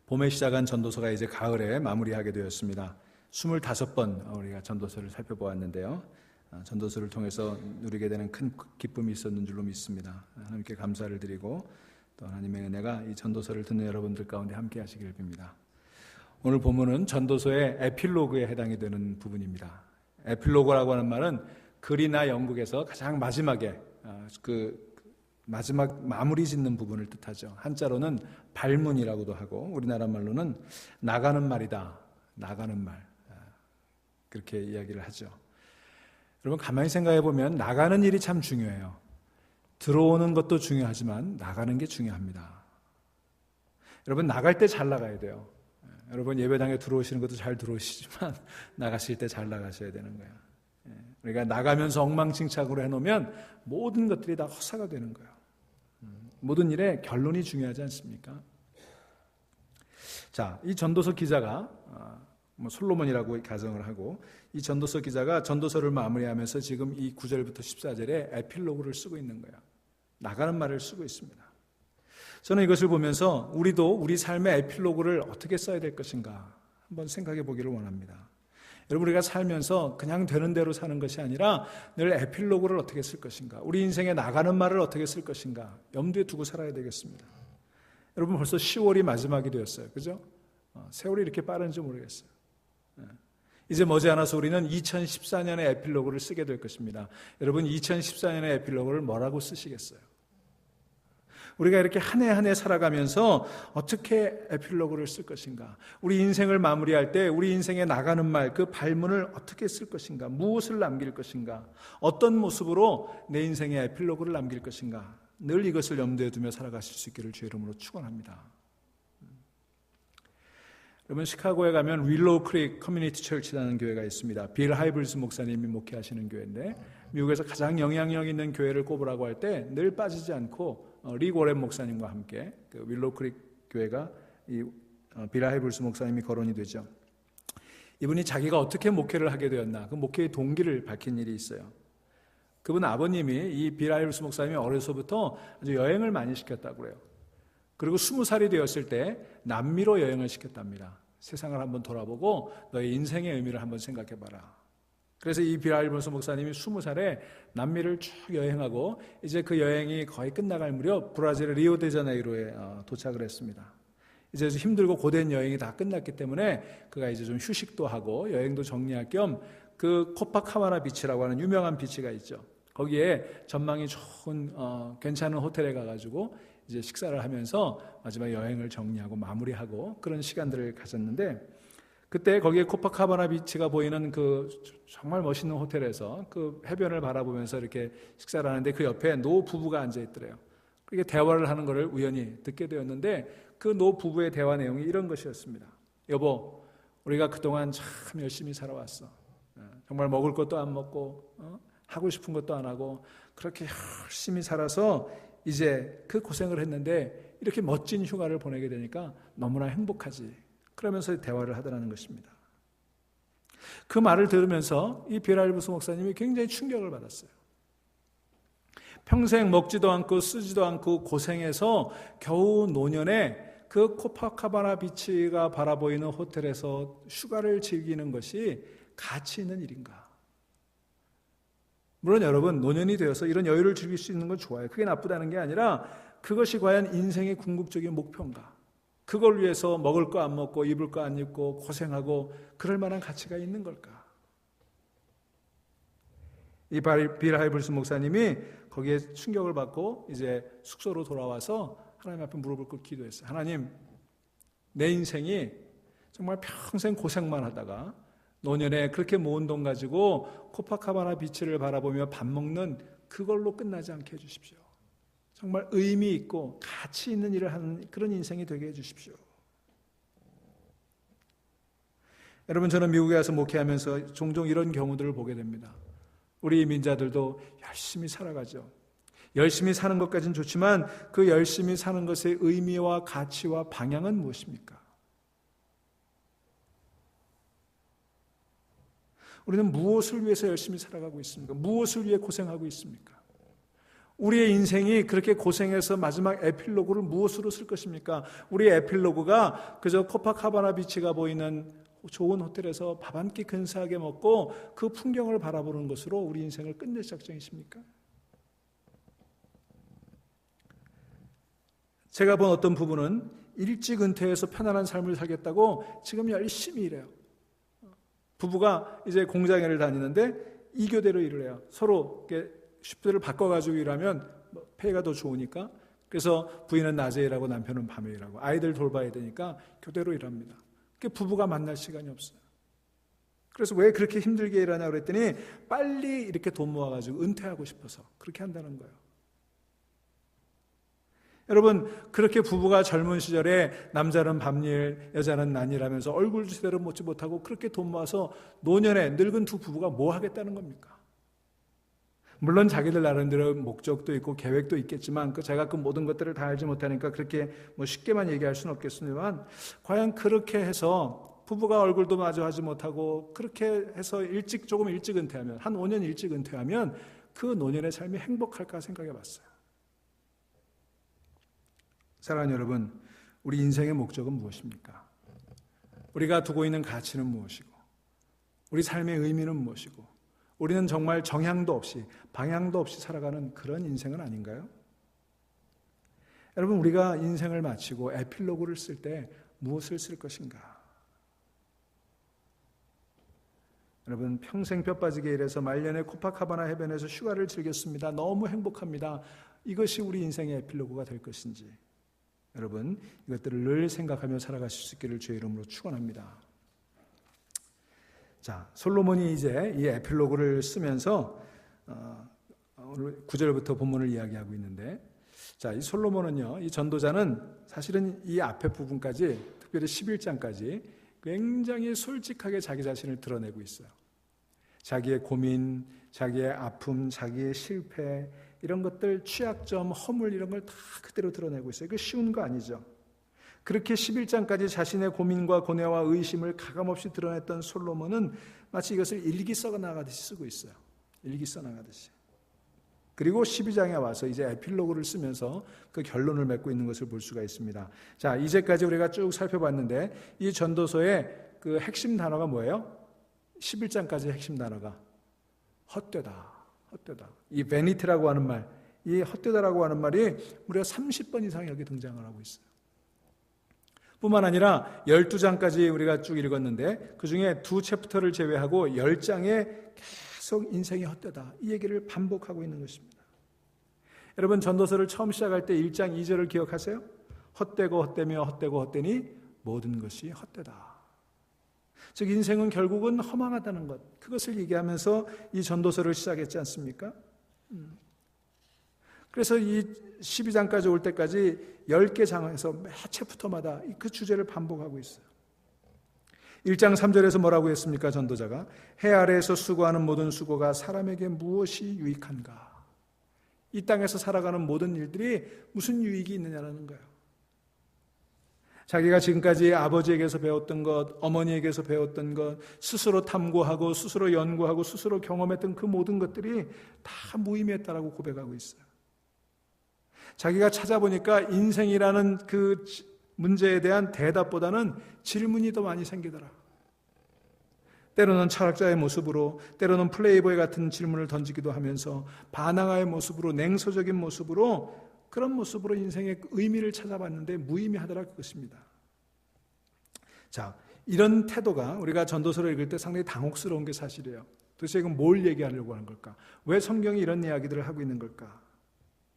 봄에 시작한 전도서가 이제 가을에 마무리하게 되었습니다. 25번 우리가 전도서를 살펴보았는데요. 전도서를 통해서 누리게 되는 큰 기쁨이 있었는 줄로 믿습니다. 하나님께 감사를 드리고 또 하나님의 은혜가 이 전도서를 듣는 여러분들 가운데 함께 하시기를 빕니다. 오늘 본문은 전도서의 에필로그에 해당이 되는 부분입니다. 에필로그라고 하는 말은 글이나 연극에서 가장 마지막에 마지막 마무리 짓는 부분을 뜻하죠. 한자로는 발문이라고도 하고 우리나라 말로는 나가는 말이다. 나가는 말. 그렇게 이야기를 하죠. 여러분 가만히 생각해 보면 나가는 일이 참 중요해요. 들어오는 것도 중요하지만 나가는 게 중요합니다. 여러분 나갈 때 잘 나가야 돼요. 여러분 예배당에 들어오시는 것도 잘 들어오시지만 나가실 때 잘 나가셔야 되는 거예요. 그러니까 나가면서 엉망진창으로 해놓으면 모든 것들이 다 허사가 되는 거예요. 모든 일에 결론이 중요하지 않습니까? 자, 이 전도서 기자가 솔로몬이라고 가정을 하고 이 전도서 기자가 전도서를 마무리하면서 지금 이 9절부터 14절에 에필로그를 쓰고 있는 거예요. 나가는 말을 쓰고 있습니다. 저는 이것을 보면서 우리도 우리 삶의 에필로그를 어떻게 써야 될 것인가 한번 생각해 보기를 원합니다. 여러분 우리가 살면서 그냥 되는 대로 사는 것이 아니라 늘 에필로그를 어떻게 쓸 것인가, 우리 인생에 나가는 말을 어떻게 쓸 것인가 염두에 두고 살아야 되겠습니다. 여러분 벌써 10월이 마지막이 되었어요. 그죠? 세월이 이렇게 빠른지 모르겠어요. 이제 머지않아서 우리는 2014년의 에필로그를 쓰게 될 것입니다. 여러분 2014년의 에필로그를 뭐라고 쓰시겠어요? 우리가 이렇게 한 해 한 해 살아가면서 어떻게 에필로그를 쓸 것인가, 우리 인생을 마무리할 때 우리 인생에 나가는 말, 그 발문을 어떻게 쓸 것인가, 무엇을 남길 것인가, 어떤 모습으로 내 인생에 에필로그를 남길 것인가, 늘 이것을 염두에 두며 살아가실 수 있기를 주의 이름으로 축원합니다. 여러분 시카고에 가면 윌로우 크릭 커뮤니티 철치라는 교회가 있습니다. 빌 하이블스 목사님이 목회하시는 교회인데 미국에서 가장 영향력 있는 교회를 꼽으라고 할 때 늘 빠지지 않고 리 고렌 목사님과 함께 그 윌로우 크릭 교회가 이 빌 하이블스 목사님이 거론이 되죠. 이분이 자기가 어떻게 목회를 하게 되었나, 그 목회의 동기를 밝힌 일이 있어요. 그분 아버님이 이 빌 하이블스 목사님이 어려서부터 아주 여행을 많이 시켰다고 그래요. 그리고 20살이 되었을 때 남미로 여행을 시켰답니다. 세상을 한번 돌아보고 너의 인생의 의미를 한번 생각해봐라. 그래서 이 빌 하이블스 목사님이 20살에 남미를 쭉 여행하고 이제 그 여행이 거의 끝나갈 무렵 브라질의 리오데자네이로에 도착을 했습니다. 이제 힘들고 고된 여행이 다 끝났기 때문에 그가 이제 좀 휴식도 하고 여행도 정리할 겸 그 코파카바나 비치라고 하는 유명한 비치가 있죠. 거기에 전망이 좋은 괜찮은 호텔에 가가지고 이제 식사를 하면서 마지막 여행을 정리하고 마무리하고 그런 시간들을 가졌는데, 그때 거기에 코파카바나 비치가 보이는 그 정말 멋있는 호텔에서 그 해변을 바라보면서 이렇게 식사를 하는데 그 옆에 노 부부가 앉아 있더래요. 그렇게 대화를 하는 것을 우연히 듣게 되었는데 그 노 부부의 대화 내용이 이런 것이었습니다. 여보, 우리가 그동안 참 열심히 살아왔어. 정말 먹을 것도 안 먹고 하고 싶은 것도 안 하고 그렇게 열심히 살아서 이제 그 고생을 했는데 이렇게 멋진 휴가를 보내게 되니까 너무나 행복하지. 그러면서 대화를 하더라는 것입니다. 그 말을 들으면서 이 빌 하이블스 목사님이 굉장히 충격을 받았어요. 평생 먹지도 않고 쓰지도 않고 고생해서 겨우 노년에 그 코파카바나 비치가 바라보이는 호텔에서 휴가를 즐기는 것이 가치 있는 일인가? 물론 여러분 노년이 되어서 이런 여유를 즐길 수 있는 건 좋아요. 그게 나쁘다는 게 아니라 그것이 과연 인생의 궁극적인 목표인가? 그걸 위해서 먹을 거 안 먹고 입을 거 안 입고 고생하고 그럴 만한 가치가 있는 걸까? 이 빌 하이블스 목사님이 거기에 충격을 받고 이제 숙소로 돌아와서 하나님 앞에 무릎을 꿇고 기도했어요. 하나님, 내 인생이 정말 평생 고생만 하다가 노년에 그렇게 모은 돈 가지고 코파카바나 비치를 바라보며 밥 먹는 그걸로 끝나지 않게 해주십시오. 정말 의미 있고 가치 있는 일을 하는 그런 인생이 되게 해주십시오. 여러분, 저는 미국에 와서 목회하면서 종종 이런 경우들을 보게 됩니다. 우리 민자들도 열심히 살아가죠. 열심히 사는 것까지는 좋지만 그 열심히 사는 것의 의미와 가치와 방향은 무엇입니까? 우리는 무엇을 위해서 열심히 살아가고 있습니까? 무엇을 위해 고생하고 있습니까? 우리의 인생이 그렇게 고생해서 마지막 에필로그를 무엇으로 쓸 것입니까? 우리의 에필로그가 그저 코파카바나 비치가 보이는 좋은 호텔에서 밥 한 끼 근사하게 먹고 그 풍경을 바라보는 것으로 우리 인생을 끝낼 작정이십니까? 제가 본 어떤 부부는 일찍 은퇴해서 편안한 삶을 살겠다고 지금 열심히 일해요. 부부가 이제 공장에를 다니는데 2교대로 일을 해요. 서로 쉽트를 바꿔가지고 일하면 페이가 더 좋으니까. 그래서 부인은 낮에 일하고 남편은 밤에 일하고 아이들 돌봐야 되니까 교대로 일합니다. 부부가 만날 시간이 없어요. 그래서 왜 그렇게 힘들게 일하냐 그랬더니 빨리 이렇게 돈 모아가지고 은퇴하고 싶어서 그렇게 한다는 거예요. 여러분, 그렇게 부부가 젊은 시절에 남자는 밤일, 여자는 낮일 하면서 얼굴 제대로 먹지 못하고 그렇게 돈 모아서 노년에 늙은 두 부부가 뭐 하겠다는 겁니까? 물론 자기들 나름대로 목적도 있고 계획도 있겠지만 제가 그 모든 것들을 다 알지 못하니까 그렇게 쉽게만 얘기할 수는 없겠습니다만, 과연 그렇게 해서 부부가 얼굴도 마주하지 못하고 그렇게 해서 조금 일찍 은퇴하면, 한 5년 일찍 은퇴하면 그 노년의 삶이 행복할까 생각해 봤어요. 사랑하는 여러분, 우리 인생의 목적은 무엇입니까? 우리가 두고 있는 가치는 무엇이고, 우리 삶의 의미는 무엇이고, 우리는 정말 정향도 없이 방향도 없이 살아가는 그런 인생은 아닌가요? 여러분, 우리가 인생을 마치고 에필로그를 쓸 때 무엇을 쓸 것인가? 여러분, 평생 뼈 빠지게 일해서 말년에 코파카바나 해변에서 휴가를 즐겼습니다. 너무 행복합니다. 이것이 우리 인생의 에필로그가 될 것인지, 여러분, 이것들을 늘 생각하며 살아가실 수 있기를 주의 이름으로 축원합니다. 자, 솔로몬이 이제 이 에필로그를 쓰면서 오늘 9절부터 본문을 이야기하고 있는데, 자, 이 솔로몬은요, 이 전도자는 사실은 이 앞에 부분까지, 특별히 11장까지 굉장히 솔직하게 자기 자신을 드러내고 있어요. 자기의 고민, 자기의 아픔, 자기의 실패, 이런 것들, 취약점, 허물, 이런 걸 다 그대로 드러내고 있어요. 이거 쉬운 거 아니죠. 그렇게 11장까지 자신의 고민과 고뇌와 의심을 가감없이 드러냈던 솔로몬은 마치 이것을 일기 써 나가듯이 쓰고 있어요. 일기 써 나가듯이. 그리고 12장에 와서 이제 에필로그를 쓰면서 그 결론을 맺고 있는 것을 볼 수가 있습니다. 자, 이제까지 우리가 쭉 살펴봤는데 이 전도서의 그 핵심 단어가 뭐예요? 11장까지의 핵심 단어가 헛되다. 헛되다. 이 베니티라고 하는 말, 이 헛되다라고 하는 말이 무려 30번 이상 여기 등장을 하고 있어요. 뿐만 아니라 12장까지 우리가 쭉 읽었는데 그 중에 2챕터를 제외하고 10장에 계속 인생이 헛되다, 이 얘기를 반복하고 있는 것입니다. 여러분, 전도서를 처음 시작할 때 1장 2절을 기억하세요? 헛되고 헛되며 헛되고 헛되니 모든 것이 헛되다. 즉 인생은 결국은 허망하다는 것, 그것을 얘기하면서 이 전도서를 시작했지 않습니까? 그래서 이 12장까지 올 때까지 10개 장에서 매 챕터마다 그 주제를 반복하고 있어요. 1장 3절에서 뭐라고 했습니까? 전도자가 해 아래에서 수고하는 모든 수고가 사람에게 무엇이 유익한가? 이 땅에서 살아가는 모든 일들이 무슨 유익이 있느냐는 거예요. 자기가 지금까지 아버지에게서 배웠던 것, 어머니에게서 배웠던 것, 스스로 탐구하고 스스로 연구하고 스스로 경험했던 그 모든 것들이 다 무의미했다라고 고백하고 있어요. 자기가 찾아보니까 인생이라는 그 문제에 대한 대답보다는 질문이 더 많이 생기더라. 때로는 철학자의 모습으로, 때로는 플레이보이 같은 질문을 던지기도 하면서 반항아의 모습으로, 냉소적인 모습으로, 그런 모습으로 인생의 의미를 찾아봤는데 무의미하더라, 그것입니다. 자, 이런 태도가 우리가 전도서를 읽을 때 상당히 당혹스러운 게 사실이에요. 도대체 이건 뭘 얘기하려고 하는 걸까? 왜 성경이 이런 이야기들을 하고 있는 걸까?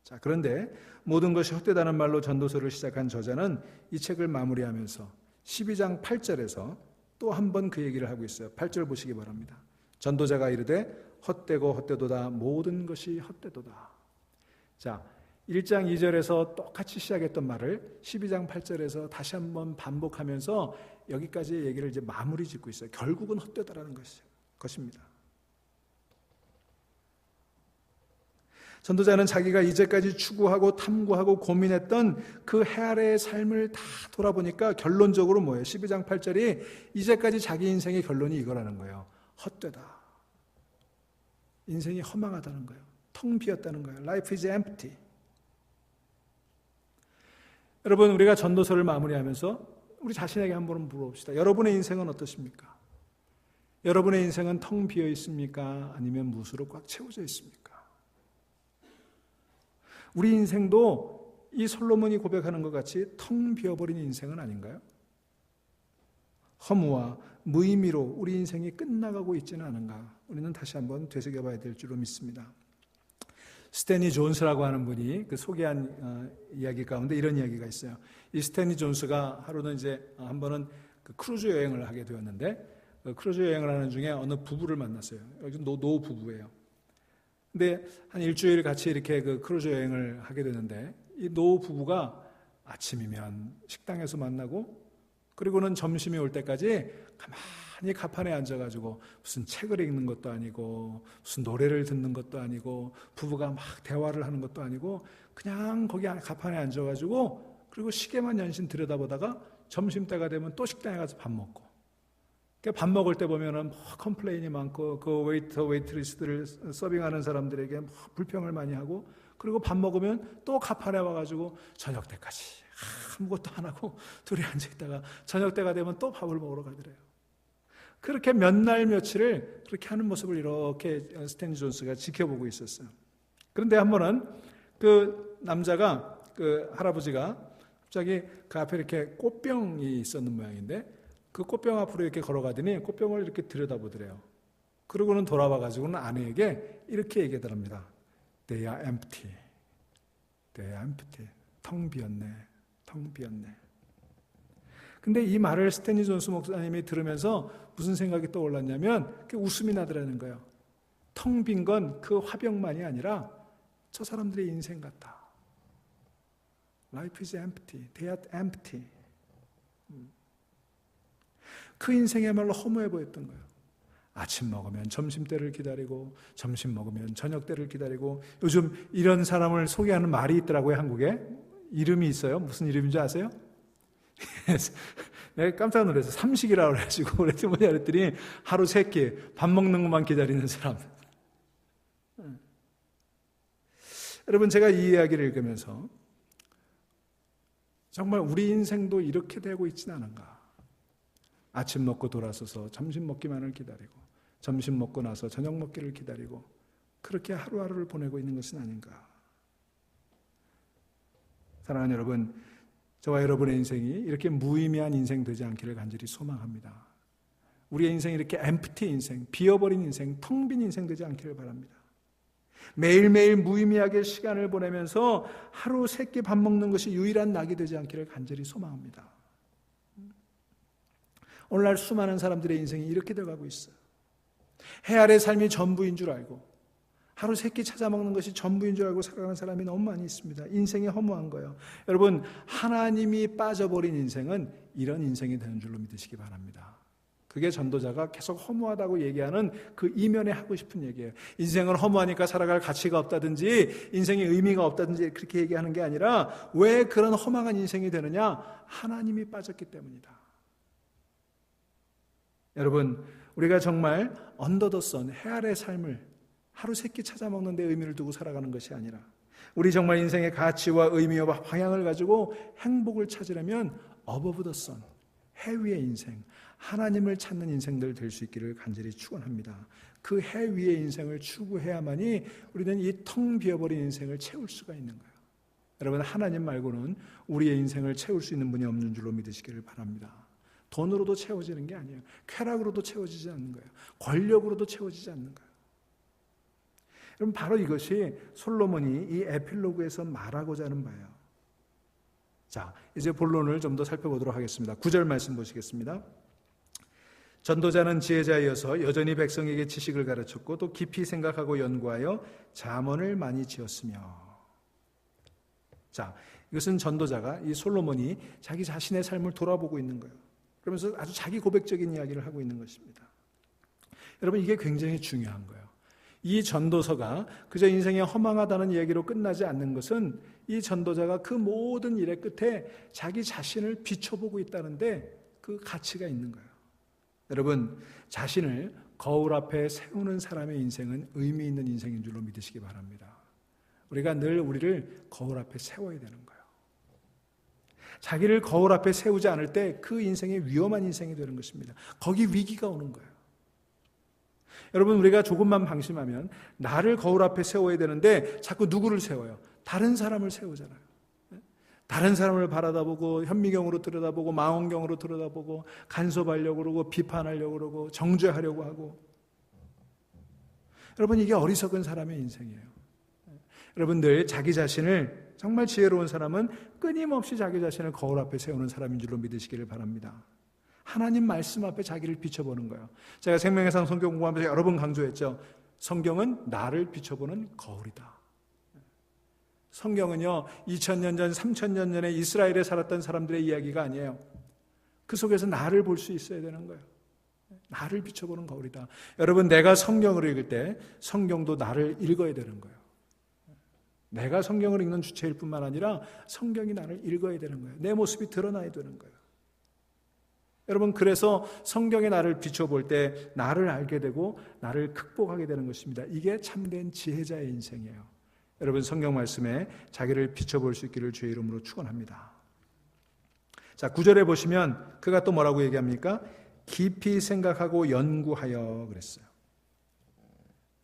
자, 그런데 모든 것이 헛되다는 말로 전도서를 시작한 저자는 이 책을 마무리하면서 12장 8절에서 또 한 번 그 얘기를 하고 있어요. 8절 보시기 바랍니다. 전도자가 이르되 헛되고 헛되도다, 모든 것이 헛되도다. 자, 1장 2절에서 똑같이 시작했던 말을 12장 8절에서 다시 한번 반복하면서 여기까지 얘기를 이제 마무리 짓고 있어요. 결국은 헛되다라는 것입니다. 전도자는 자기가 이제까지 추구하고 탐구하고 고민했던 그 해 아래의 삶을 다 돌아보니까 결론적으로 뭐예요? 12장 8절이 이제까지 자기 인생의 결론이 이거라는 거예요. 헛되다. 인생이 허망하다는 거예요. 텅 비었다는 거예요. Life is empty. 여러분, 우리가 전도서를 마무리하면서 우리 자신에게 한번 물어봅시다. 여러분의 인생은 어떠십니까? 여러분의 인생은 텅 비어 있습니까? 아니면 무엇으로 꽉 채워져 있습니까? 우리 인생도 이 솔로몬이 고백하는 것 같이 텅 비어버린 인생은 아닌가요? 허무와 무의미로 우리 인생이 끝나가고 있지는 않은가? 우리는 다시 한번 되새겨봐야 될 줄로 믿습니다. 스탠리 존스라고 하는 분이 그 소개한 이야기 가운데 이런 이야기가 있어요. 이 스탠리 존스가 하루는 이제 한 번은 그 크루즈 여행을 하게 되었는데, 크루즈 여행을 하는 중에 어느 부부를 만났어요. 여기 노 부부예요. 근데 한 일주일 같이 이렇게 그 크루즈 여행을 하게 되는데, 이 노 부부가 아침이면 식당에서 만나고, 그리고는 점심이 올 때까지 가만히 가판에 앉아가지고 무슨 책을 읽는 것도 아니고 무슨 노래를 듣는 것도 아니고 부부가 막 대화를 하는 것도 아니고 그냥 거기 가판에 앉아가지고 그리고 시계만 연신 들여다보다가 점심때가 되면 또 식당에 가서 밥 먹고, 밥 먹을 때 보면은 뭐 컴플레인이 많고 그 웨이트리스들을 서빙하는 사람들에게 뭐 불평을 많이 하고, 그리고 밥 먹으면 또 가판에 와가지고 저녁 때까지 아무것도 안 하고 둘이 앉아있다가 저녁 때가 되면 또 밥을 먹으러 가더래요. 그렇게 몇 날 며칠을 그렇게 하는 모습을 이렇게 스탠리 존스가 지켜보고 있었어요. 그런데 한 번은 그 남자가, 그 할아버지가 갑자기 그 앞에 이렇게 꽃병이 있었는 모양인데 그 꽃병 앞으로 이렇게 걸어가더니 꽃병을 이렇게 들여다보더래요. 그러고는 돌아와가지고는 아내에게 이렇게 얘기하더랍니다. They are empty. They are empty. 텅 비었네. 텅 비었네. 근데 이 말을 스탠리 존스 목사님이 들으면서 무슨 생각이 떠올랐냐면 웃음이 나더라는 거예요. 텅 빈 건 그 화병만이 아니라 저 사람들의 인생 같다. Life is empty. They are empty. 그 인생이야말로 허무해 보였던 거예요. 아침 먹으면 점심때를 기다리고 점심 먹으면 저녁때를 기다리고, 요즘 이런 사람을 소개하는 말이 있더라고요. 한국에 이름이 있어요. 무슨 이름인지 아세요? 내가 깜짝 놀라서 삼식이라고 그래가지고 그랬더니 뭐냐 그랬더니 하루 세 끼 밥 먹는 것만 기다리는 사람. 여러분, 제가 이 이야기를 읽으면서 정말 우리 인생도 이렇게 되고 있지는 않은가. 아침 먹고 돌아서서 점심 먹기만을 기다리고 점심 먹고 나서 저녁 먹기를 기다리고 그렇게 하루하루를 보내고 있는 것은 아닌가. 사랑하는 여러분, 저와 여러분의 인생이 이렇게 무의미한 인생 되지 않기를 간절히 소망합니다. 우리의 인생이 이렇게 엠프티 인생, 비어버린 인생, 텅 빈 인생 되지 않기를 바랍니다. 매일매일 무의미하게 시간을 보내면서 하루 세 끼 밥 먹는 것이 유일한 낙이 되지 않기를 간절히 소망합니다. 오늘날 수많은 사람들의 인생이 이렇게 되어가고 있어요. 해 아래 삶이 전부인 줄 알고 하루 세 끼 찾아 먹는 것이 전부인 줄 알고 살아가는 사람이 너무 많이 있습니다. 인생이 허무한 거예요. 여러분, 하나님이 빠져버린 인생은 이런 인생이 되는 줄로 믿으시기 바랍니다. 그게 전도자가 계속 허무하다고 얘기하는 그 이면에 하고 싶은 얘기예요. 인생은 허무하니까 살아갈 가치가 없다든지 인생에 의미가 없다든지 그렇게 얘기하는 게 아니라 왜 그런 허망한 인생이 되느냐? 하나님이 빠졌기 때문이다. 여러분, 우리가 정말 언더 더 선, 해 아래 삶을 하루 세 끼 찾아 먹는 데 의미를 두고 살아가는 것이 아니라 우리 정말 인생의 가치와 의미와 방향을 가지고 행복을 찾으려면 어버브 더 선, 해 위의 인생, 하나님을 찾는 인생들 될 수 있기를 간절히 축원합니다. 그 해 위의 인생을 추구해야만이 우리는 이 텅 비어버린 인생을 채울 수가 있는 거예요. 여러분, 하나님 말고는 우리의 인생을 채울 수 있는 분이 없는 줄로 믿으시기를 바랍니다. 돈으로도 채워지는 게 아니에요. 쾌락으로도 채워지지 않는 거예요. 권력으로도 채워지지 않는 거예요. 여러분, 바로 이것이 솔로몬이 이 에필로그에서 말하고자 하는 바예요. 자, 이제 본론을 좀 더 살펴보도록 하겠습니다. 9절 말씀 보시겠습니다. 전도자는 지혜자이어서 여전히 백성에게 지식을 가르쳤고 또 깊이 생각하고 연구하여 잠언을 많이 지었으며. 자, 이것은 전도자가, 이 솔로몬이 자기 자신의 삶을 돌아보고 있는 거예요. 그러면서 아주 자기 고백적인 이야기를 하고 있는 것입니다. 여러분, 이게 굉장히 중요한 거예요. 이 전도서가 그저 인생이 허망하다는 얘기로 끝나지 않는 것은 이 전도자가 그 모든 일의 끝에 자기 자신을 비춰보고 있다는데 그 가치가 있는 거예요. 여러분, 자신을 거울 앞에 세우는 사람의 인생은 의미 있는 인생인 줄로 믿으시기 바랍니다. 우리가 늘 우리를 거울 앞에 세워야 되는 거예요. 자기를 거울 앞에 세우지 않을 때 그 인생이 위험한 인생이 되는 것입니다. 거기 위기가 오는 거예요. 여러분, 우리가 조금만 방심하면 나를 거울 앞에 세워야 되는데 자꾸 누구를 세워요? 다른 사람을 세우잖아요. 다른 사람을 바라다보고 현미경으로 들여다보고 망원경으로 들여다보고 간섭하려고 그러고 비판하려고 그러고 정죄하려고 하고. 여러분, 이게 어리석은 사람의 인생이에요. 여러분들 자기 자신을, 정말 지혜로운 사람은 끊임없이 자기 자신을 거울 앞에 세우는 사람인 줄로 믿으시기를 바랍니다. 하나님 말씀 앞에 자기를 비춰보는 거예요. 제가 생명의 상 성경 공부하면서 여러 번 강조했죠. 성경은 나를 비춰보는 거울이다. 성경은요, 2000년 전, 3000년 전에 이스라엘에 살았던 사람들의 이야기가 아니에요. 그 속에서 나를 볼 수 있어야 되는 거예요. 나를 비춰보는 거울이다. 여러분, 내가 성경을 읽을 때 성경도 나를 읽어야 되는 거예요. 내가 성경을 읽는 주체일 뿐만 아니라 성경이 나를 읽어야 되는 거예요. 내 모습이 드러나야 되는 거예요. 여러분, 그래서 성경에 나를 비춰볼 때 나를 알게 되고 나를 극복하게 되는 것입니다. 이게 참된 지혜자의 인생이에요. 여러분, 성경 말씀에 자기를 비춰볼 수 있기를 주의 이름으로 축원합니다. 자, 9절에 보시면 그가 또 뭐라고 얘기합니까? 깊이 생각하고 연구하여 그랬어요.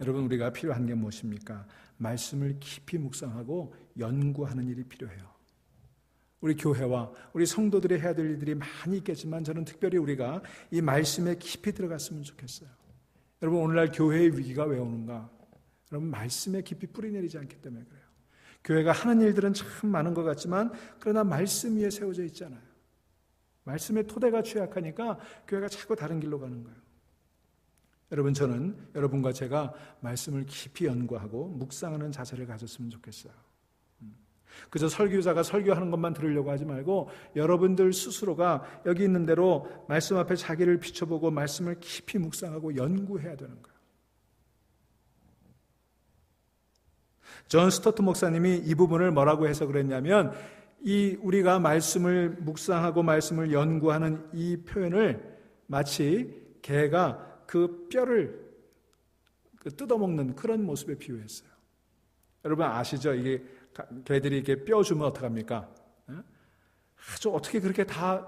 여러분, 우리가 필요한 게 무엇입니까? 말씀을 깊이 묵상하고 연구하는 일이 필요해요. 우리 교회와 우리 성도들이 해야 될 일들이 많이 있겠지만 저는 특별히 우리가 이 말씀에 깊이 들어갔으면 좋겠어요. 여러분, 오늘날 교회의 위기가 왜 오는가? 여러분, 말씀에 깊이 뿌리내리지 않기 때문에 그래요. 교회가 하는 일들은 참 많은 것 같지만 그러나 말씀 위에 세워져 있잖아요. 말씀의 토대가 취약하니까 교회가 자꾸 다른 길로 가는 거예요. 여러분, 저는 여러분과 제가 말씀을 깊이 연구하고 묵상하는 자세를 가졌으면 좋겠어요. 그저 설교자가 설교하는 것만 들으려고 하지 말고 여러분들 스스로가 여기 있는 대로 말씀 앞에 자기를 비춰보고 말씀을 깊이 묵상하고 연구해야 되는 거예요. 존 스토트 목사님이 이 부분을 뭐라고 해석을 했냐면, 이 우리가 말씀을 묵상하고 말씀을 연구하는 이 표현을 마치 개가 그 뼈를 뜯어먹는 그런 모습에 비유했어요. 여러분 아시죠? 이게 개들이 이렇게 뼈 주면 어떡합니까? 아주 어떻게 그렇게 다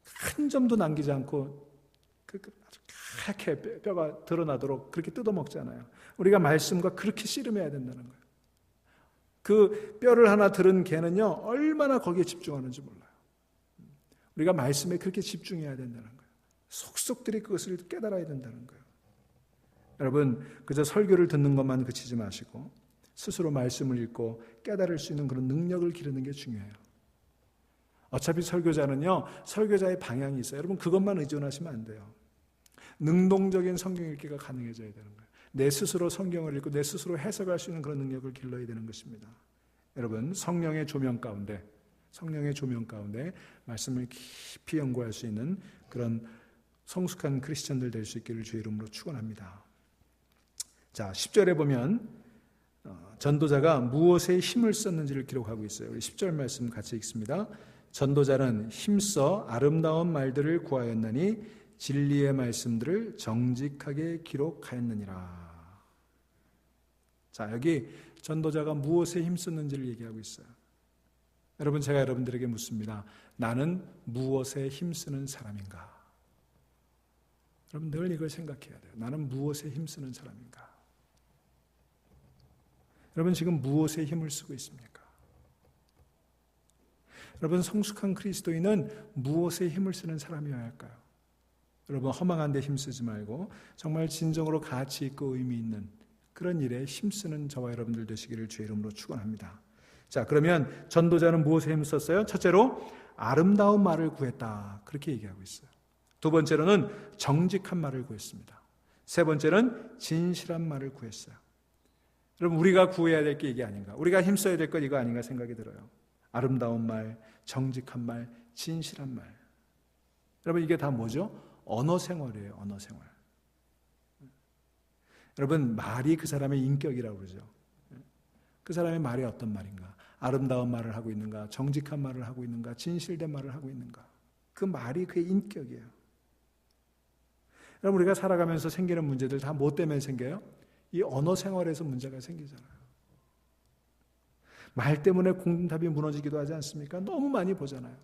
한 점도 남기지 않고 아주 하얗게 뼈가 드러나도록 그렇게 뜯어먹잖아요. 우리가 말씀과 그렇게 씨름해야 된다는 거예요. 그 뼈를 하나 들은 개는요, 얼마나 거기에 집중하는지 몰라요. 우리가 말씀에 그렇게 집중해야 된다는 거예요. 속속들이 그것을 깨달아야 된다는 거예요. 여러분, 그저 설교를 듣는 것만 그치지 마시고 스스로 말씀을 읽고 깨달을 수 있는 그런 능력을 기르는 게 중요해요. 어차피 설교자는요, 설교자의 방향이 있어요. 여러분, 그것만 의존하시면 안 돼요. 능동적인 성경 읽기가 가능해져야 되는 거예요. 내 스스로 성경을 읽고 내 스스로 해석할 수 있는 그런 능력을 길러야 되는 것입니다. 여러분, 성령의 조명 가운데 말씀을 깊이 연구할 수 있는 그런 성숙한 크리스천들 될 수 있기를 주의 이름으로 축원합니다. 자, 10절에 보면 전도자가 무엇에 힘을 썼는지를 기록하고 있어요. 우리 10절 말씀 같이 읽습니다. 전도자는 힘써 아름다운 말들을 구하였나니 진리의 말씀들을 정직하게 기록하였느니라. 자, 여기 전도자가 무엇에 힘썼는지를 얘기하고 있어요. 여러분, 제가 여러분들에게 묻습니다. 나는 무엇에 힘쓰는 사람인가? 여러분, 늘 이걸 생각해야 돼요. 나는 무엇에 힘쓰는 사람인가? 여러분, 지금 무엇에 힘을 쓰고 있습니까? 여러분, 성숙한 그리스도인은 무엇에 힘을 쓰는 사람이어야 할까요? 여러분, 허망한 데 힘쓰지 말고 정말 진정으로 가치 있고 의미 있는 그런 일에 힘쓰는 저와 여러분들 되시기를 주의 이름으로 축원합니다. 자, 그러면 전도자는 무엇에 힘썼어요? 첫째로 아름다운 말을 구했다, 그렇게 얘기하고 있어요. 두 번째로는 정직한 말을 구했습니다. 세 번째는 진실한 말을 구했어요. 여러분, 우리가 구해야 될 게 이게 아닌가? 우리가 힘써야 될 것 이거 아닌가 생각이 들어요. 아름다운 말, 정직한 말, 진실한 말. 여러분, 이게 다 뭐죠? 언어 생활이에요. 언어 생활. 여러분, 말이 그 사람의 인격이라고 그러죠. 그 사람의 말이 어떤 말인가? 아름다운 말을 하고 있는가? 정직한 말을 하고 있는가? 진실된 말을 하고 있는가? 그 말이 그의 인격이에요. 여러분, 우리가 살아가면서 생기는 문제들 다 뭐 때문에 생겨요? 이 언어 생활에서 문제가 생기잖아요. 말 때문에 공동탑이 무너지기도 하지 않습니까? 너무 많이 보잖아요.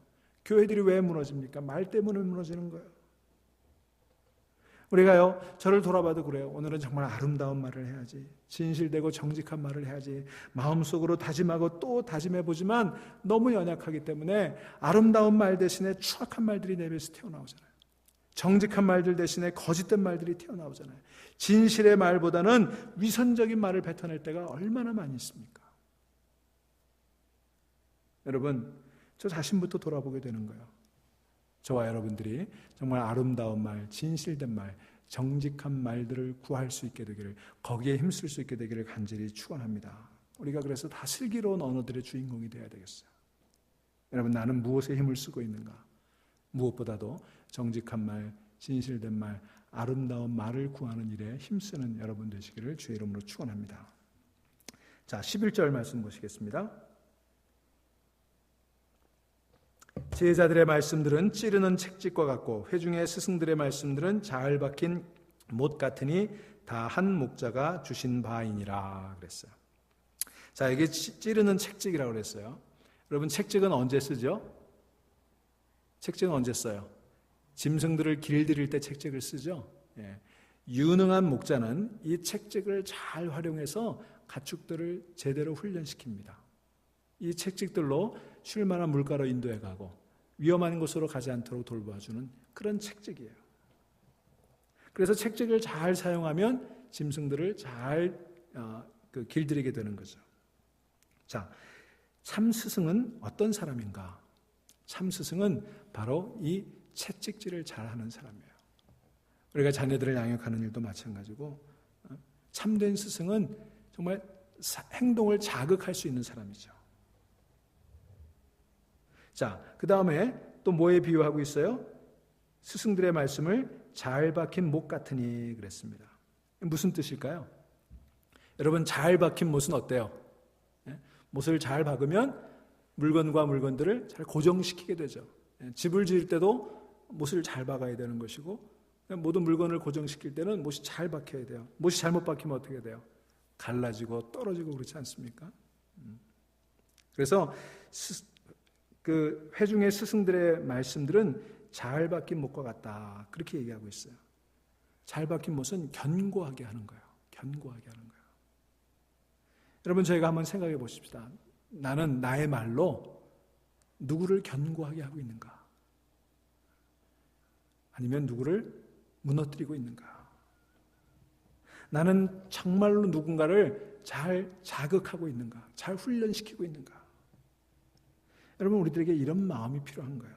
교회들이 왜 무너집니까? 말 때문에 무너지는 거예요. 우리가요, 저를 돌아봐도 그래요. 오늘은 정말 아름다운 말을 해야지, 진실되고 정직한 말을 해야지, 마음속으로 다짐하고 또 다짐해보지만 너무 연약하기 때문에 아름다운 말 대신에 추악한 말들이 내 입에서 튀어나오잖아요. 정직한 말들 대신에 거짓된 말들이 튀어나오잖아요. 진실의 말보다는 위선적인 말을 뱉어낼 때가 얼마나 많이 있습니까? 여러분, 저 자신부터 돌아보게 되는 거예요. 저와 여러분들이 정말 아름다운 말, 진실된 말, 정직한 말들을 구할 수 있게 되기를, 거기에 힘쓸 수 있게 되기를 간절히 축원합니다. 우리가 그래서 다 슬기로운 언어들의 주인공이 되어야 되겠어요. 여러분, 나는 무엇에 힘을 쓰고 있는가? 무엇보다도 정직한 말, 진실된 말, 아름다운 말을 구하는 일에 힘쓰는 여러분 되시기를 주의 이름으로 축원합니다. 자, 11절 말씀 보시겠습니다. 제자들의 말씀들은 찌르는 책찍과 같고 회중의 스승들의 말씀들은 잘 박힌 못 같으니 다 한 목자가 주신 바이니라 그랬어요. 자, 이게 찌르는 책찍이라고 그랬어요. 여러분, 책찍은 언제 쓰죠? 책찍은 언제 써요? 짐승들을 길들일 때 책찍을 쓰죠. 예. 유능한 목자는 이 책찍을 잘 활용해서 가축들을 제대로 훈련시킵니다. 이 책찍들로 쉴 만한 물가로 인도해 가고 위험한 곳으로 가지 않도록 돌봐주는 그런 책찍이에요. 그래서 책찍을 잘 사용하면 짐승들을 잘 길들이게 되는 거죠. 자, 참 스승은 어떤 사람인가? 참 스승은 바로 이 채찍질을 잘하는 사람이에요. 우리가 자녀들을 양육하는 일도 마찬가지고, 참된 스승은 정말 행동을 자극할 수 있는 사람이죠. 자, 그 다음에 또 뭐에 비유하고 있어요? 스승들의 말씀을 잘 박힌 못 같으니 그랬습니다. 무슨 뜻일까요? 여러분, 잘 박힌 못은 어때요? 못을 잘 박으면 물건과 물건들을 잘 고정시키게 되죠. 집을 지을 때도 못을 잘 박아야 되는 것이고, 모든 물건을 고정시킬 때는 못이 잘 박혀야 돼요. 못이 잘못 박히면 어떻게 돼요? 갈라지고 떨어지고 그렇지 않습니까? 그래서 그 회중의 스승들의 말씀들은 잘 박힌 못과 같다, 그렇게 얘기하고 있어요. 잘 박힌 못은 견고하게 하는 거예요. 견고하게 하는 거예요. 여러분, 저희가 한번 생각해 보십시다. 나는 나의 말로 누구를 견고하게 하고 있는가? 아니면 누구를 무너뜨리고 있는가? 나는 정말로 누군가를 잘 자극하고 있는가? 잘 훈련시키고 있는가? 여러분, 우리들에게 이런 마음이 필요한 거예요.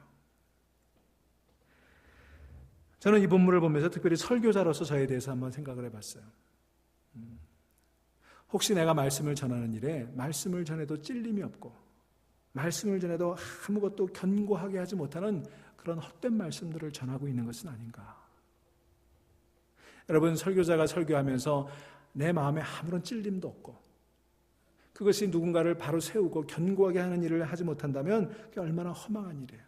저는 이 본문을 보면서 특별히 설교자로서 저에 대해서 한번 생각을 해봤어요. 혹시 내가 말씀을 전하는 일에 말씀을 전해도 찔림이 없고 말씀을 전해도 아무것도 견고하게 하지 못하는 그런 헛된 말씀들을 전하고 있는 것은 아닌가? 여러분, 설교자가 설교하면서 내 마음에 아무런 찔림도 없고 그것이 누군가를 바로 세우고 견고하게 하는 일을 하지 못한다면 그게 얼마나 허망한 일이에요.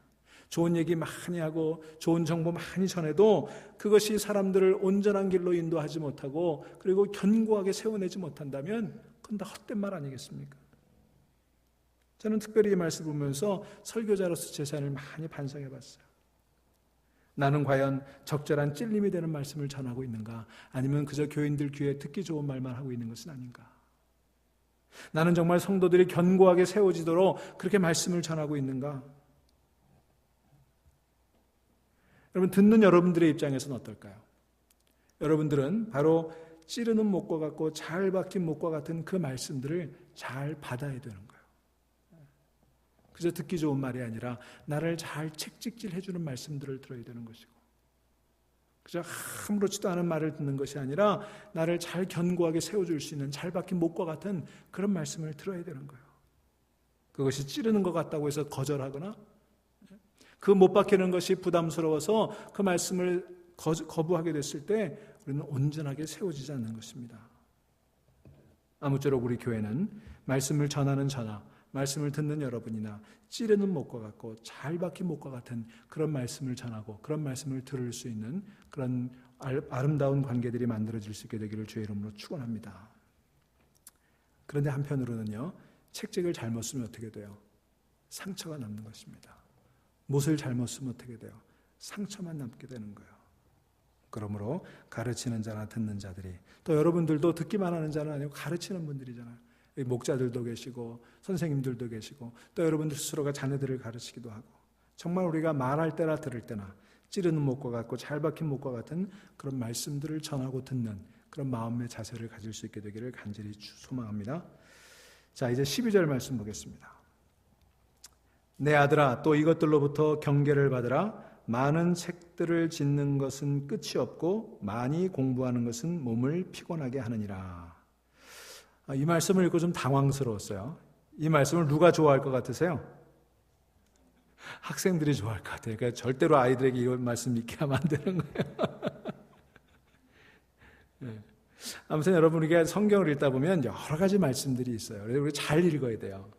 좋은 얘기 많이 하고 좋은 정보 많이 전해도 그것이 사람들을 온전한 길로 인도하지 못하고 그리고 견고하게 세워내지 못한다면 그건 다 헛된 말 아니겠습니까? 저는 특별히 이 말씀을 보면서 설교자로서 제 삶을 많이 반성해 봤어요. 나는 과연 적절한 찔림이 되는 말씀을 전하고 있는가? 아니면 그저 교인들 귀에 듣기 좋은 말만 하고 있는 것은 아닌가? 나는 정말 성도들이 견고하게 세워지도록 그렇게 말씀을 전하고 있는가? 여러분, 듣는 여러분들의 입장에서는 어떨까요? 여러분들은 바로 찌르는 못과 같고 잘 박힌 못과 같은 그 말씀들을 잘 받아야 되는 거예요. 그저 듣기 좋은 말이 아니라 나를 잘 책찍질해 주는 말씀들을 들어야 되는 것이고, 그저 아무렇지도 않은 말을 듣는 것이 아니라 나를 잘 견고하게 세워줄 수 있는 잘 박힌 못과 같은 그런 말씀을 들어야 되는 거예요. 그것이 찌르는 것 같다고 해서 거절하거나 그 못 박히는 것이 부담스러워서 그 말씀을 거부하게 됐을 때 우리는 온전하게 세워지지 않는 것입니다. 아무쪼록 우리 교회는 말씀을 전하는 저나 말씀을 듣는 여러분이나 찌르는 목과 같고 잘 박힌 목과 같은 그런 말씀을 전하고 그런 말씀을 들을 수 있는 그런 아름다운 관계들이 만들어질 수 있게 되기를 주의 이름으로 축원합니다. 그런데 한편으로는요, 책찍을 잘못 쓰면 어떻게 돼요? 상처가 남는 것입니다. 못을 잘못 쓰면 어떻게 돼요? 상처만 남게 되는 거예요. 그러므로 가르치는 자나 듣는 자들이, 또 여러분들도 듣기만 하는 자는 아니고 가르치는 분들이잖아요. 목자들도 계시고 선생님들도 계시고 또 여러분들 스스로가 자녀들을 가르치기도 하고, 정말 우리가 말할 때나 들을 때나 찌르는 목과 같고 잘 박힌 목과 같은 그런 말씀들을 전하고 듣는 그런 마음의 자세를 가질 수 있게 되기를 간절히 소망합니다. 자, 이제 12절 말씀 보겠습니다. 내 아들아, 또 이것들로부터 경계를 받으라. 많은 책들을 짓는 것은 끝이 없고 많이 공부하는 것은 몸을 피곤하게 하느니라. 이 말씀을 읽고 좀 당황스러웠어요. 이 말씀을 누가 좋아할 것 같으세요? 학생들이 좋아할 것 같아요. 그러니까 절대로 아이들에게 이 말씀 믿게 하면 안 되는 거예요. 네. 아무튼 여러분, 우리가 성경을 읽다 보면 여러 가지 말씀들이 있어요. 그래서 우리 잘 읽어야 돼요.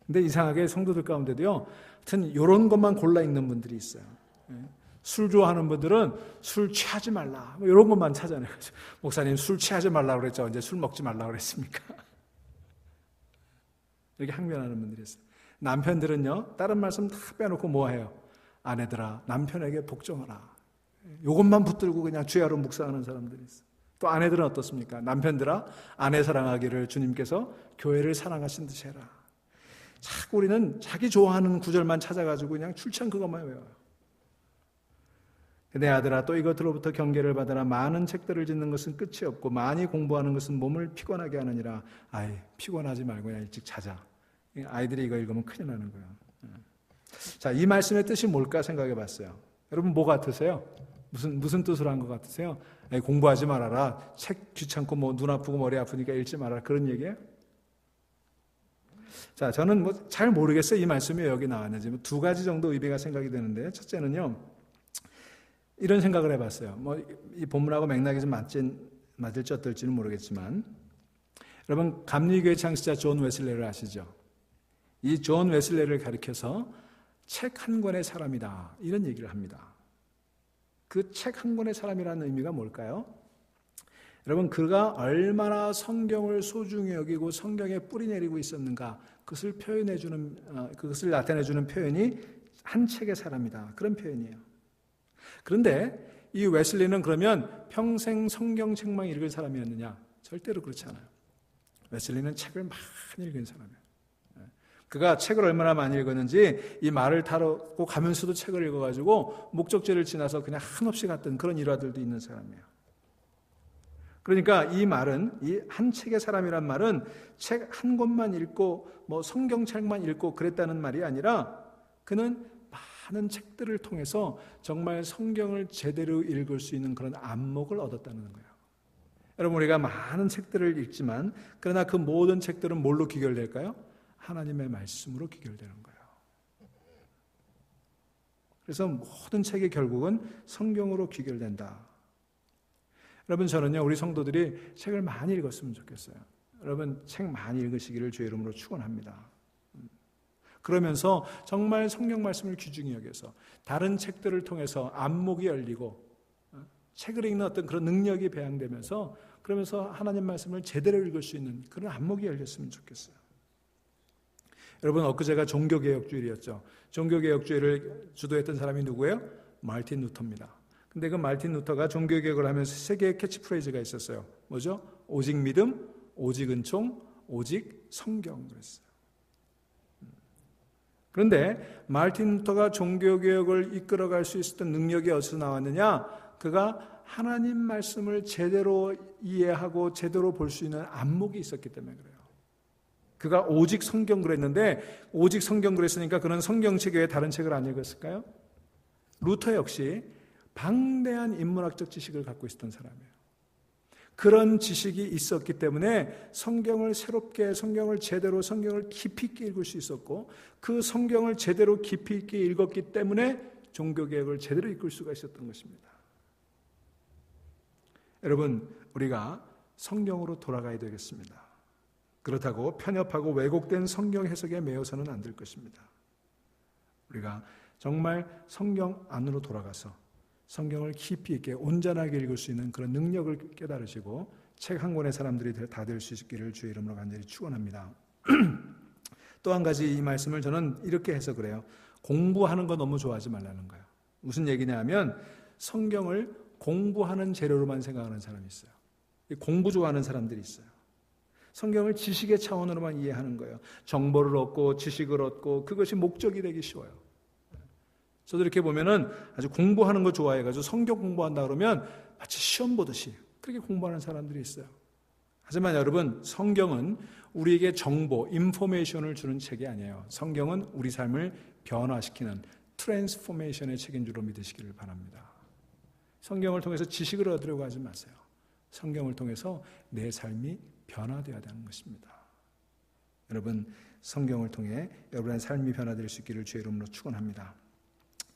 근데 이상하게 성도들 가운데도요, 하여튼 이런 것만 골라 읽는 분들이 있어요. 술 좋아하는 분들은 술 취하지 말라, 이런 것만 찾아내요. 목사님, 술 취하지 말라고 그랬죠. 언제 술 먹지 말라고 그랬습니까? 이렇게 항변하는 분들이 있어요. 남편들은요, 다른 말씀 다 빼놓고 뭐 해요? 아내들아, 남편에게 복종하라. 이것만 붙들고 그냥 주야로 묵상하는 사람들이 있어요. 또 아내들은 어떻습니까? 남편들아, 아내 사랑하기를 주님께서 교회를 사랑하신 듯이 해라. 자꾸 우리는 자기 좋아하는 구절만 찾아가지고 그냥 출처는 그것만 외워요. 내 아들아, 또 이것들로부터 경계를 받아라. 많은 책들을 짓는 것은 끝이 없고 많이 공부하는 것은 몸을 피곤하게 하느니라. 아이, 피곤하지 말고 그냥 일찍 자자. 아이들이 이거 읽으면 큰일 나는 거예요. 자, 이 말씀의 뜻이 뭘까 생각해 봤어요. 여러분, 뭐 같으세요? 무슨 뜻으로 한 것 같으세요? 아니, 공부하지 말아라. 책 귀찮고 뭐 눈 아프고 머리 아프니까 읽지 말아라. 그런 얘기예요? 자, 저는 뭐 잘 모르겠어요. 이 말씀이 여기 나왔는지. 두 가지 정도 의미가 생각이 되는데, 첫째는요, 이런 생각을 해봤어요. 뭐 이 본문하고 맥락이 좀 맞을지 어떨지는 모르겠지만, 여러분, 감리교회 창시자 존 웨슬레를 아시죠? 이 존 웨슬레를 가리켜서 책 한 권의 사람이다, 이런 얘기를 합니다. 그 책 한 권의 사람이라는 의미가 뭘까요? 여러분, 그가 얼마나 성경을 소중히 여기고 성경에 뿌리 내리고 있었는가, 그것을 나타내주는 표현이 한 책의 사람이다, 그런 표현이에요. 그런데 이 웨슬리는 그러면 평생 성경책만 읽은 사람이었느냐? 절대로 그렇지 않아요. 웨슬리는 책을 많이 읽은 사람이에요. 그가 책을 얼마나 많이 읽었는지 이 말을 타고 가면서도 책을 읽어가지고 목적지를 지나서 그냥 한없이 갔던 그런 일화들도 있는 사람이에요. 그러니까 이 말은, 이 한 책의 사람이란 말은 책 한 권만 읽고 뭐 성경책만 읽고 그랬다는 말이 아니라 그는 많은 책들을 통해서 정말 성경을 제대로 읽을 수 있는 그런 안목을 얻었다는 거예요. 여러분, 우리가 많은 책들을 읽지만 그러나 그 모든 책들은 뭘로 귀결될까요? 하나님의 말씀으로 귀결되는 거예요. 그래서 모든 책이 결국은 성경으로 귀결된다. 여러분, 저는요, 우리 성도들이 책을 많이 읽었으면 좋겠어요. 여러분, 책 많이 읽으시기를 주의 이름으로 축원합니다. 그러면서 정말 성경 말씀을 귀중히 여겨서 다른 책들을 통해서 안목이 열리고 책을 읽는 어떤 그런 능력이 배양되면서, 그러면서 하나님 말씀을 제대로 읽을 수 있는 그런 안목이 열렸으면 좋겠어요. 여러분, 엊그제가 종교개혁주일이었죠. 종교개혁주의를 주도했던 사람이 누구예요? 마르틴 루터입니다. 근데 그 마르틴 루터가 종교개혁을 하면서 세 개의 캐치프레이즈가 있었어요. 뭐죠? 오직 믿음, 오직 은총, 오직 성경, 그랬어요. 그런데 마르틴 루터가 종교개혁을 이끌어갈 수 있었던 능력이 어디서 나왔느냐? 그가 하나님 말씀을 제대로 이해하고 제대로 볼 수 있는 안목이 있었기 때문에 그래요. 그가 오직 성경 그랬는데, 오직 성경 그랬으니까 그는 성경책 외에 다른 책을 안 읽었을까요? 루터 역시 방대한 인문학적 지식을 갖고 있었던 사람이에요. 그런 지식이 있었기 때문에 성경을 새롭게, 성경을 제대로, 성경을 깊이 있게 읽을 수 있었고, 그 성경을 제대로 깊이 있게 읽었기 때문에 종교개혁을 제대로 이끌 수가 있었던 것입니다. 여러분, 우리가 성경으로 돌아가야 되겠습니다. 그렇다고 편협하고 왜곡된 성경 해석에 매여서는 안 될 것입니다. 우리가 정말 성경 안으로 돌아가서 성경을 깊이 있게 온전하게 읽을 수 있는 그런 능력을 깨달으시고 책 한 권의 사람들이 다 될 수 있기를 주의 이름으로 간절히 축원합니다. 또 한 가지 이 말씀을 저는 이렇게 해석을 해요. 공부하는 거 너무 좋아하지 말라는 거예요. 무슨 얘기냐 하면 성경을 공부하는 재료로만 생각하는 사람이 있어요. 공부 좋아하는 사람들이 있어요. 성경을 지식의 차원으로만 이해하는 거예요. 정보를 얻고 지식을 얻고 그것이 목적이 되기 쉬워요. 저도 이렇게 보면은 아주 공부하는 거 좋아해가지고 성경 공부한다 그러면 마치 시험 보듯이 그렇게 공부하는 사람들이 있어요. 하지만 여러분, 성경은 우리에게 정보, 인포메이션을 주는 책이 아니에요. 성경은 우리 삶을 변화시키는 트랜스포메이션의 책인 줄로 믿으시기를 바랍니다. 성경을 통해서 지식을 얻으려고 하지 마세요. 성경을 통해서 내 삶이 변화되어야 되는 것입니다. 여러분, 성경을 통해 여러분의 삶이 변화될 수 있기를 주의 이름으로 축원합니다.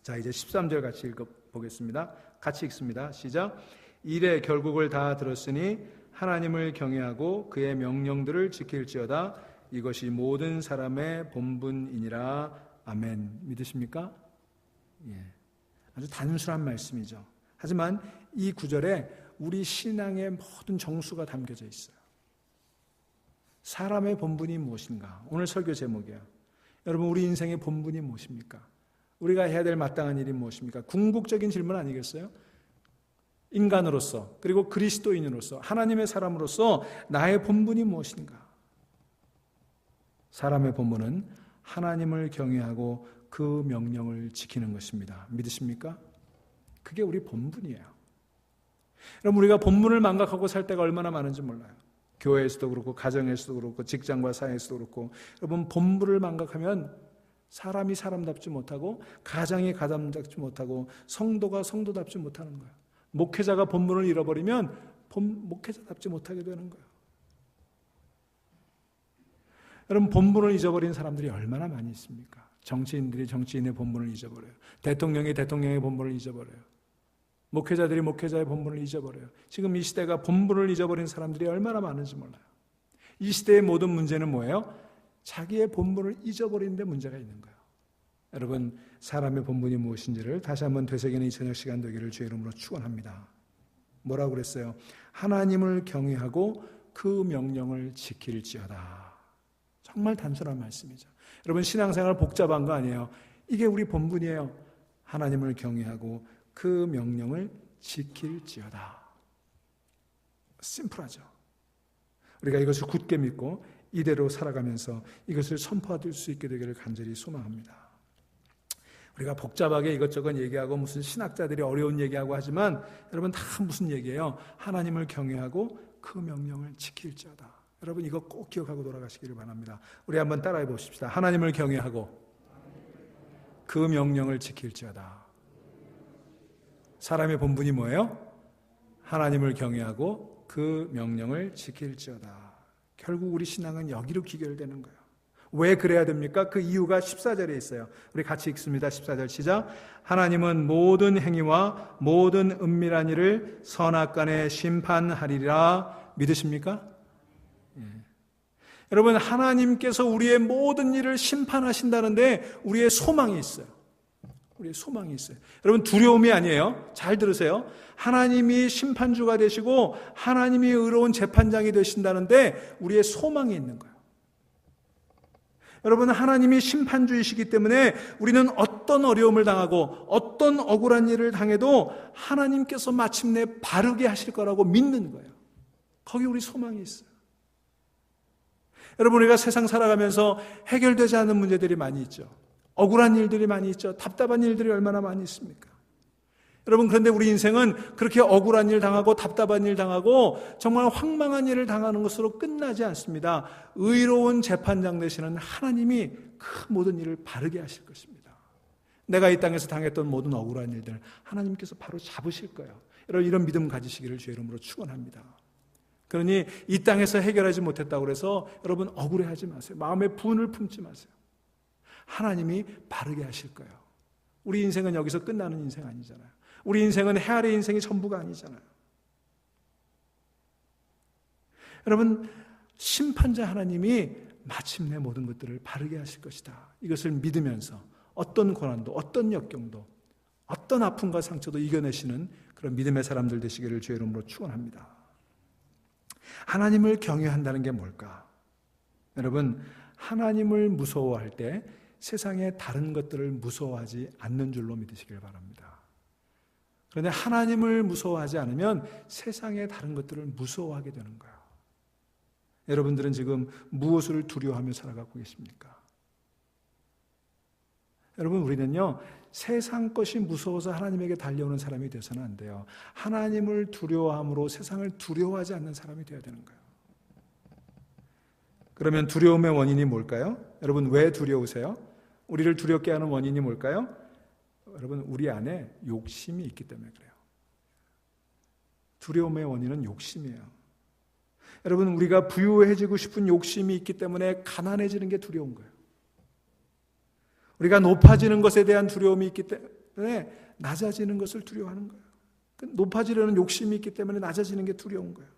자, 이제 13절 같이 읽어보겠습니다. 같이 읽습니다. 시작. 이래 결국을 다 들었으니 하나님을 경외하고 그의 명령들을 지킬지어다. 이것이 모든 사람의 본분이니라. 아멘. 믿으십니까? 예. 아주 단순한 말씀이죠. 하지만 이 구절에 우리 신앙의 모든 정수가 담겨져 있어요. 사람의 본분이 무엇인가? 오늘 설교 제목이에요. 여러분, 우리 인생의 본분이 무엇입니까? 우리가 해야 될 마땅한 일이 무엇입니까? 궁극적인 질문 아니겠어요? 인간으로서, 그리고 그리스도인으로서, 하나님의 사람으로서 나의 본분이 무엇인가? 사람의 본분은 하나님을 경외하고 그 명령을 지키는 것입니다. 믿으십니까? 그게 우리 본분이에요. 여러분, 우리가 본분을 망각하고 살 때가 얼마나 많은지 몰라요. 교회에서도 그렇고 가정에서도 그렇고 직장과 사회에서도 그렇고. 여러분, 본분을 망각하면 사람이 사람답지 못하고 가정이 가정답지 못하고 성도가 성도답지 못하는 거예요. 목회자가 본분을 잃어버리면 목회자답지 못하게 되는 거예요. 여러분, 본분을 잊어버린 사람들이 얼마나 많이 있습니까? 정치인들이 정치인의 본분을 잊어버려요. 대통령이 대통령의 본분을 잊어버려요. 목회자들이 목회자의 본분을 잊어버려요. 지금 이 시대가 본분을 잊어버린 사람들이 얼마나 많은지 몰라요. 이 시대의 모든 문제는 뭐예요? 자기의 본분을 잊어버리는 데 문제가 있는 거예요. 여러분, 사람의 본분이 무엇인지를 다시 한번 되새기는 이 저녁 시간 되기를 주의 이름으로 축원합니다. 뭐라고 그랬어요? 하나님을 경외하고 그 명령을 지킬지어다. 정말 단순한 말씀이죠. 여러분, 신앙생활 복잡한 거 아니에요. 이게 우리 본분이에요. 하나님을 경외하고 그 명령을 지킬지어다. 심플하죠. 우리가 이것을 굳게 믿고 이대로 살아가면서 이것을 선포할 수 있게 되기를 간절히 소망합니다. 우리가 복잡하게 이것저것 얘기하고 무슨 신학자들이 어려운 얘기하고 하지만 여러분, 다 무슨 얘기예요? 하나님을 경외하고 그 명령을 지킬지어다. 여러분, 이거 꼭 기억하고 돌아가시기를 바랍니다. 우리 한번 따라해 봅시다. 하나님을 경외하고 그 명령을 지킬지어다. 사람의 본분이 뭐예요? 하나님을 경외하고 그 명령을 지킬지어다. 결국 우리 신앙은 여기로 귀결되는 거예요. 왜 그래야 됩니까? 그 이유가 14절에 있어요. 우리 같이 읽습니다. 14절 시작. 하나님은 모든 행위와 모든 은밀한 일을 선악간에 심판하리라. 믿으십니까? 예. 여러분, 하나님께서 우리의 모든 일을 심판하신다는데 우리의 소망이 있어요. 우리의 소망이 있어요. 여러분, 두려움이 아니에요. 잘 들으세요. 하나님이 심판주가 되시고 하나님이 의로운 재판장이 되신다는데 우리의 소망이 있는 거예요. 여러분, 하나님이 심판주이시기 때문에 우리는 어떤 어려움을 당하고 어떤 억울한 일을 당해도 하나님께서 마침내 바르게 하실 거라고 믿는 거예요. 거기 우리 소망이 있어요. 여러분, 우리가 세상 살아가면서 해결되지 않는 문제들이 많이 있죠. 억울한 일들이 많이 있죠. 답답한 일들이 얼마나 많이 있습니까? 여러분, 그런데 우리 인생은 그렇게 억울한 일 당하고 답답한 일 당하고 정말 황망한 일을 당하는 것으로 끝나지 않습니다. 의로운 재판장 되시는 하나님이 그 모든 일을 바르게 하실 것입니다. 내가 이 땅에서 당했던 모든 억울한 일들 하나님께서 바로 잡으실 거예요. 여러분, 이런 믿음 가지시기를 주의 이름으로 축원합니다. 그러니 이 땅에서 해결하지 못했다고 해서 여러분 억울해하지 마세요. 마음에 분을 품지 마세요. 하나님이 바르게 하실 거예요. 우리 인생은 여기서 끝나는 인생 아니잖아요. 우리 인생은 헤아릴 인생이 전부가 아니잖아요. 여러분, 심판자 하나님이 마침내 모든 것들을 바르게 하실 것이다. 이것을 믿으면서 어떤 고난도, 어떤 역경도, 어떤 아픔과 상처도 이겨내시는 그런 믿음의 사람들 되시기를 주의 이름으로 축원합니다. 하나님을 경외한다는 게 뭘까? 여러분, 하나님을 무서워할 때 세상의 다른 것들을 무서워하지 않는 줄로 믿으시길 바랍니다. 그런데 하나님을 무서워하지 않으면 세상의 다른 것들을 무서워하게 되는 거예요. 여러분들은 지금 무엇을 두려워하며 살아가고 계십니까? 여러분, 우리는요, 세상 것이 무서워서 하나님에게 달려오는 사람이 되서는 안 돼요. 하나님을 두려워함으로 세상을 두려워하지 않는 사람이 되어야 되는 거예요. 그러면 두려움의 원인이 뭘까요? 여러분, 왜 두려우세요? 우리를 두렵게 하는 원인이 뭘까요? 여러분, 우리 안에 욕심이 있기 때문에 그래요. 두려움의 원인은 욕심이에요. 여러분, 우리가 부유해지고 싶은 욕심이 있기 때문에 가난해지는 게 두려운 거예요. 우리가 높아지는 것에 대한 두려움이 있기 때문에 낮아지는 것을 두려워하는 거예요. 높아지려는 욕심이 있기 때문에 낮아지는 게 두려운 거예요.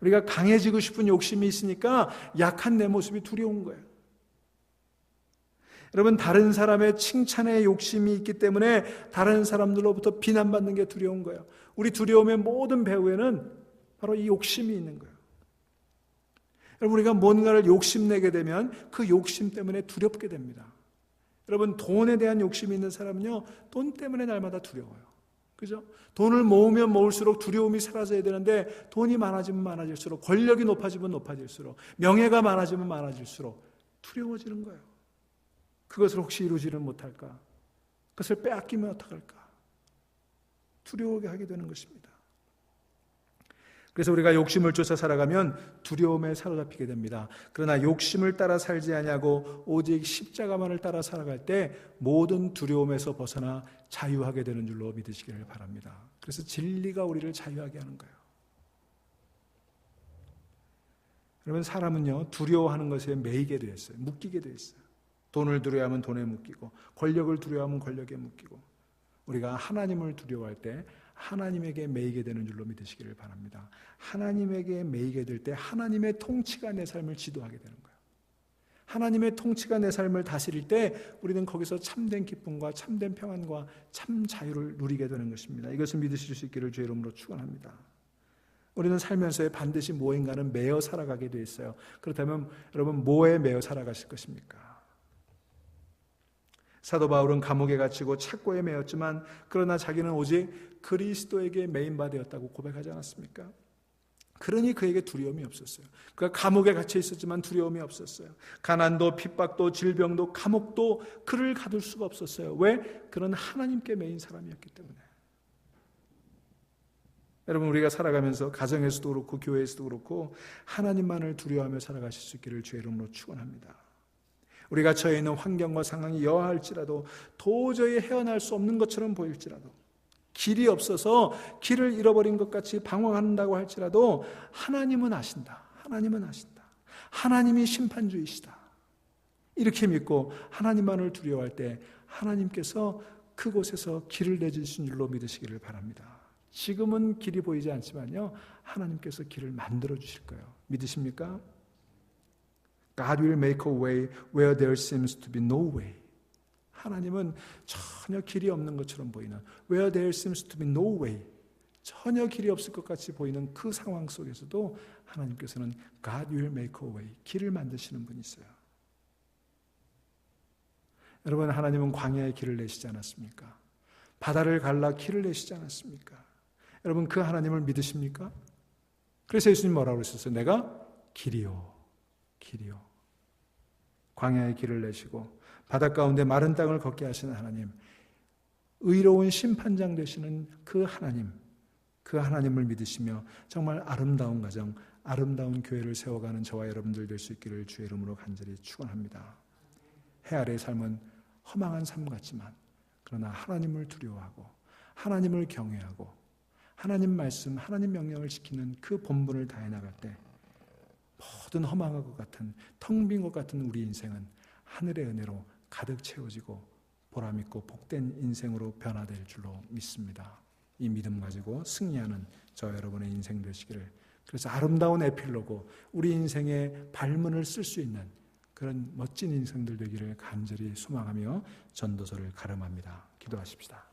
우리가 강해지고 싶은 욕심이 있으니까 약한 내 모습이 두려운 거예요. 여러분, 다른 사람의 칭찬에 욕심이 있기 때문에 다른 사람들로부터 비난받는 게 두려운 거예요. 우리 두려움의 모든 배후에는 바로 이 욕심이 있는 거예요. 여러분, 우리가 뭔가를 욕심내게 되면 그 욕심 때문에 두렵게 됩니다. 여러분, 돈에 대한 욕심이 있는 사람은요, 돈 때문에 날마다 두려워요. 그죠? 돈을 모으면 모을수록 두려움이 사라져야 되는데 돈이 많아지면 많아질수록, 권력이 높아지면 높아질수록, 명예가 많아지면 많아질수록 두려워지는 거예요. 그것을 혹시 이루지는 못할까? 그것을 빼앗기면 어떡할까? 두려워하게 하게 되는 것입니다. 그래서 우리가 욕심을 쫓아 살아가면 두려움에 사로잡히게 됩니다. 그러나 욕심을 따라 살지 아니하고 오직 십자가만을 따라 살아갈 때 모든 두려움에서 벗어나 자유하게 되는 줄로 믿으시기를 바랍니다. 그래서 진리가 우리를 자유하게 하는 거예요. 여러분, 사람은요, 두려워하는 것에 매이게 되어 있어요. 묶이게 되어 있어요. 돈을 두려워하면 돈에 묶이고, 권력을 두려워하면 권력에 묶이고, 우리가 하나님을 두려워할 때 하나님에게 매이게 되는 줄로 믿으시기를 바랍니다. 하나님에게 매이게 될 때 하나님의 통치가 내 삶을 지도하게 되는 거예요. 하나님의 통치가 내 삶을 다스릴 때 우리는 거기서 참된 기쁨과 참된 평안과 참 자유를 누리게 되는 것입니다. 이것을 믿으실 수 있기를 주의 이름으로 축원합니다. 우리는 살면서 반드시 무엇인가는 매여 살아가게 돼 있어요. 그렇다면 여러분, 뭐에 매여 살아가실 것입니까? 사도 바울은 감옥에 갇히고 착고에 매였지만 그러나 자기는 오직 그리스도에게 매인 바 되었다고 고백하지 않았습니까? 그러니 그에게 두려움이 없었어요. 그가 감옥에 갇혀 있었지만 두려움이 없었어요. 가난도 핍박도 질병도 감옥도 그를 가둘 수가 없었어요. 왜? 그는 하나님께 매인 사람이었기 때문에. 여러분, 우리가 살아가면서 가정에서도 그렇고 교회에서도 그렇고 하나님만을 두려워하며 살아가실 수 있기를 주의 이름으로 축원합니다. 우리가 처해 있는 환경과 상황이 여하할지라도, 도저히 헤어날 수 없는 것처럼 보일지라도, 길이 없어서 길을 잃어버린 것 같이 방황한다고 할지라도 하나님은 아신다. 하나님은 아신다. 하나님이 심판주이시다. 이렇게 믿고 하나님만을 두려워할 때 하나님께서 그곳에서 길을 내주신 줄로 믿으시기를 바랍니다. 지금은 길이 보이지 않지만요, 하나님께서 길을 만들어 주실 거예요. 믿으십니까? God will make a way where there seems to be no way. 하나님은 전혀 길이 없는 것처럼 보이는, where there seems to be no way, 전혀 길이 없을 것 같이 보이는 그 상황 속에서도 하나님께서는 God will make a way, 길을 만드시는 분이세요. 여러분, 하나님은 광야에 길을 내시지 않았습니까? 바다를 갈라 길을 내시지 않았습니까? 여러분, 그 하나님을 믿으십니까? 그래서 예수님 뭐라고 그러셨어요? 내가 길이요, 길이요. 광야의 길을 내시고 바닷 가운데 마른 땅을 걷게 하시는 하나님, 의로운 심판장 되시는 그 하나님, 그 하나님을 믿으시며 정말 아름다운 가정, 아름다운 교회를 세워가는 저와 여러분들 될 수 있기를 주의 이름으로 간절히 축원합니다. 해 아래의 삶은 허망한 삶 같지만 그러나 하나님을 두려워하고 하나님을 경외하고 하나님 말씀, 하나님 명령을 지키는 그 본분을 다해 나갈 때 모든 허망한 것 같은, 텅 빈 것 같은 우리 인생은 하늘의 은혜로 가득 채워지고 보람있고 복된 인생으로 변화될 줄로 믿습니다. 이 믿음 가지고 승리하는 저 여러분의 인생 되시기를 그래서 아름다운 에필로그, 우리 인생의 발문을 쓸 수 있는 그런 멋진 인생들 되기를 간절히 소망하며 전도서를 가름합니다. 기도하십시다.